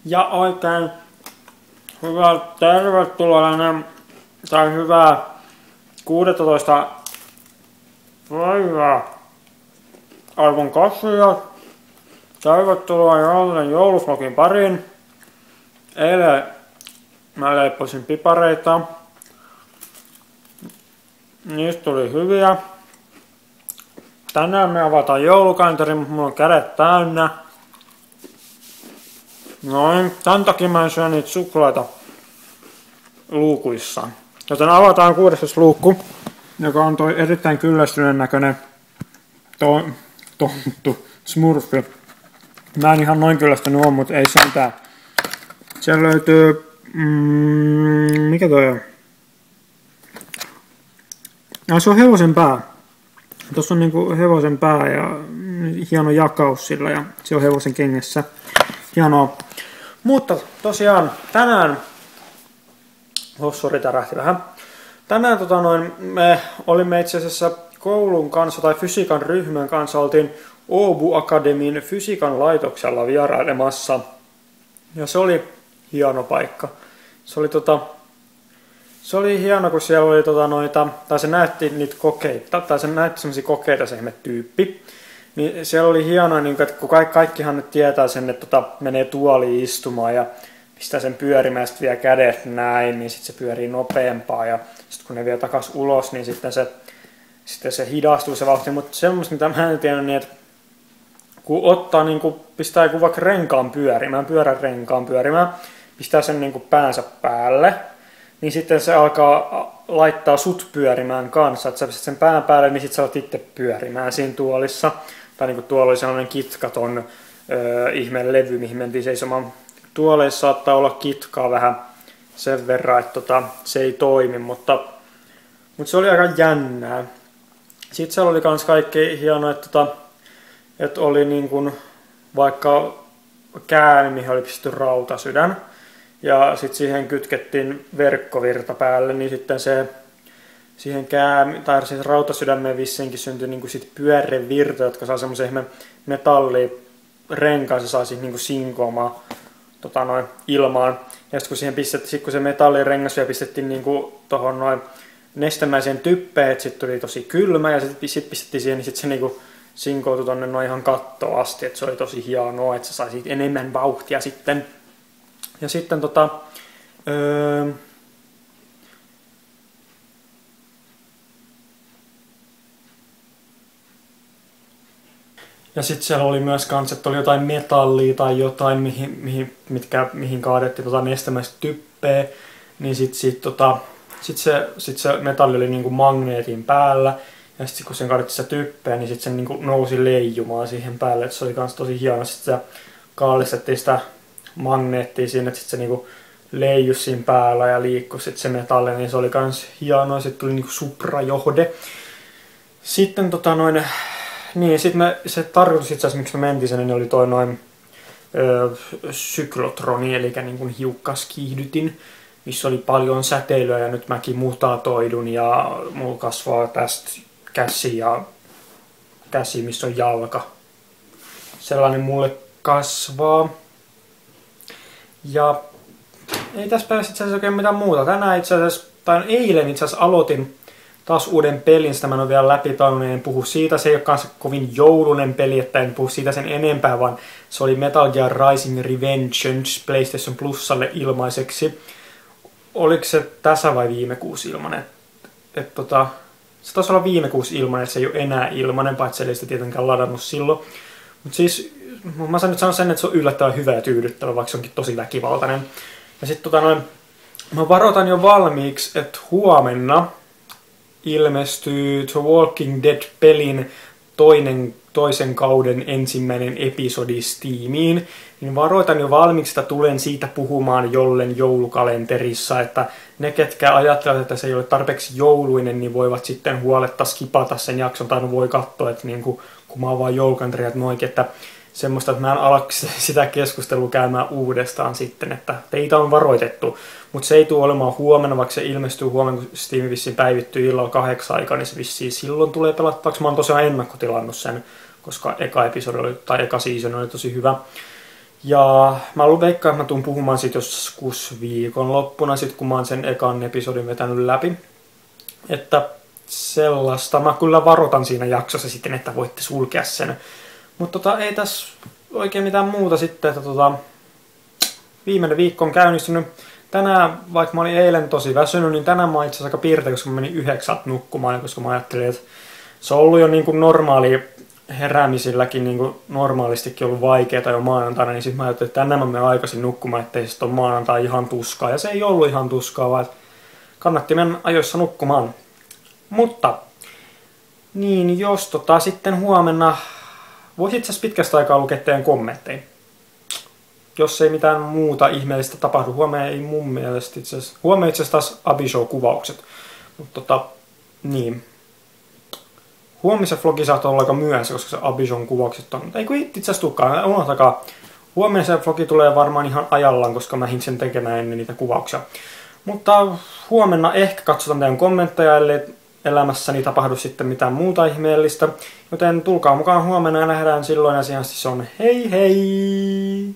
Ja oikein hyvää tervetuloa tai hyvää 16 päivää arvon katsojat. Tervetuloa jälleen joulusvlogin pariin. Eilen mä leiposin pipareita. Niistä tuli hyviä. Tänään me avataan joulukanteri, mutta mulla on kädet täynnä. Noin, tän takia mä en syö niitä suklaita luukuissa. Joten avataan 6. luukku, joka on toi erittäin kyllästyneen näköinen tonttu smurfi. Mä en ihan noin kyllästynyt on, mutta ei sentään. Siellä löytyy, mikä toi on? Se on hevosen pää. Tuossa on niinku hevosen pää ja hieno jakaus sillä ja se on hevosen kengessä. Hienoa. Mutta tosiaan tänään, tärähti vähän. Tänään me olimme itse asiassa koulun kanssa tai fysiikan ryhmän kanssa oltiin Åbo Akademin fysiikan laitoksella vierailemassa. Ja se oli hieno paikka. Se oli hieno, kun siellä oli tai se näytti niitä kokeita, tai se näytti semmosia kokeita se tyyppi. Niin siellä oli hienoa, niin että kun kaikkihan nyt tietää sen, että menee tuoliin istumaan ja pistää sen pyörimään, sitten vie kädet näin, niin sitten se pyörii nopeampaa. Ja sitten kun ne vie takas ulos, niin sitten se hidastuu se vauhti. Mutta semmoista, mitä mä en tiedä, niin että kun ottaa, niin kun pistää joku vaikka pyörän renkaan pyörimään, pistää sen niin kuin päänsä päälle, niin sitten se alkaa laittaa sut pyörimään kanssa. Että sä pistät sen pään päälle, niin sitten sä olet itse pyörimään siinä tuolissa. Tai niin kuin tuolla oli sellainen kitkaton ihmeen levy, mihin mentiin seisomaan. Tuoleissa saattaa olla kitkaa vähän sen verran, että se ei toimi, mutta se oli aika jännää. Sitten siellä oli kans kaikki hienoa, että oli niin kuin vaikka käämi, mihin oli pistetty rautasydän. Ja sitten siihen kytkettiin verkkovirta päälle, niin sitten siihen siis rautasydämeen vissinkin syntyi niinku sit pyörevirta, jotka saa semmoisen metallirenkaan, se saa siitä niinku sinkoamaan ilmaan. Ja sitten kun se metallirengas vielä pistettiin niinku tohon noin nestemäiseen typpeen, että sitten tuli tosi kylmä ja sitten pistettiin siihen, niin sitten se niinku sinkoutui tonne noin ihan kattoon asti, että se oli tosi hienoa, että se sai siitä enemmän vauhtia sitten. Ja sitten ja sitten siellä oli myös kans, että oli jotain metallia tai jotain, mihin kaadettiin nestemäistä typpeä, niin sit se metalli oli niinku magneetin päällä, ja sitten kun sen kaadettiin se typpeä, niin sitten se niinku nousi leijumaan siihen päälle, että se oli kans tosi hieno. Sitten kallistettiin sitä magneettia siinä, että sitten se niinku leijui siinä päällä ja liikkui sitten se metalli, niin se oli kans hienoa. Sitten tuli niinku suprajohde. Sitten niin sitten se tarkoitus itse asiassa, miksi me mentiin sen, niin oli toi syklotroni, eli niinku hiukkaskiihdytin, missä oli paljon säteilyä ja nyt mäkin mutatoidun ja mulla kasvaa tästä käsi, missä on jalka. Sellainen mulle kasvaa. Ja ei tässä päivässä itse asiassa oikein mitään muuta. Tänään itse asiassa, tai eilen itse asiassa aloitin taas uuden pelin, sitä mä en ole vielä läpitaunnut, en puhu siitä. Se ei ole kanssa kovin joulunen peli, että en puhu siitä sen enempää, vaan se oli Metal Gear Rising Revengeance PlayStation Plusalle ilmaiseksi. Oliko se tässä vai viime kuusi ilmanen? Se taisi olla viime kuusi ilmanen, että se ei ole enää ilmanen, paitsi ei sitä tietenkään ladannut silloin. Mutta siis mä nyt sanon sen, että se on yllättävän hyvä ja tyydyttävä, vaikka se onkin tosi väkivaltainen. Ja sitten mä varoitan jo valmiiksi, että huomenna ilmestyy The Walking Dead-pelin toisen kauden ensimmäinen episodi Steamiin. Niin varoitan jo valmiiksi, että tulen siitä puhumaan jollen joulukalenterissa, että ne, ketkä ajattelevat, että se ei ole tarpeeksi jouluinen, niin voivat sitten huoletta skipata sen jakson, tai voi katsoa, että niinku, kun mä oon vaan joulukalenteri, että noikin, että semmoista, että mä en ala sitä keskustelua käymään uudestaan sitten, että teitä on varoitettu. Mutta se ei tule olemaan huomenna, vaikka se ilmestyy huomenna, kun Steam vissiin päivittyy illalla 8 aikaa, niin se vissiin silloin tulee pelattavaksi. Mä oon tosiaan ennakkotilannut sen, koska eka season oli tosi hyvä. Ja mä veikkaan, että mä tuun puhumaan siitä joskus viikonloppuna, sit kun mä oon sen ekan episodin vetänyt läpi. Että sellaista. Mä kyllä varoitan siinä jaksossa sitten, että voitte sulkea sen. Mutta ei tässä oikein mitään muuta sitten, että viimeinen viikko on käynnistynyt. Tänään, vaikka mä olin eilen tosi väsynyt, niin tänään mä oon itse asiassa aika piirtein, koska mä menin 9 nukkumaan, koska mä ajattelin, että se on ollut jo niin kuin normaali heräämisilläkin niin kuin normaalistikin ollut vaikeaa jo maanantaina, niin sitten mä ajattelin, että tänään mä menen aikaisin nukkumaan, ettei se ole maanantai ihan tuskaa. Ja se ei ollut ihan tuskaa, vaan kannatti mennä ajoissa nukkumaan. Mutta, niin jos sitten huomenna, voisi itse asiassa pitkästä aikaa lukea teidän kommentteja. Jos ei mitään muuta ihmeellistä tapahdu, huomenna ei mun mielestä itse asiassa, huomenna itse asiassa taas Abishow-kuvaukset. Mutta niin. Huomisen vlogi saattaa olla aika myöhässä, koska se Abishown kuvaukset on. Ei kun itse asiassa tulekaan, unohtakaa. Huomenna se vlogi tulee varmaan ihan ajallaan, koska mä sen tekemään ennen niitä kuvauksia. Mutta huomenna ehkä katsotaan teidän kommentteja, ellei elämässäni tapahdu sitten mitään muuta ihmeellistä. Joten tulkaa mukaan huomenna ja nähdään silloin, ja se on hei hei!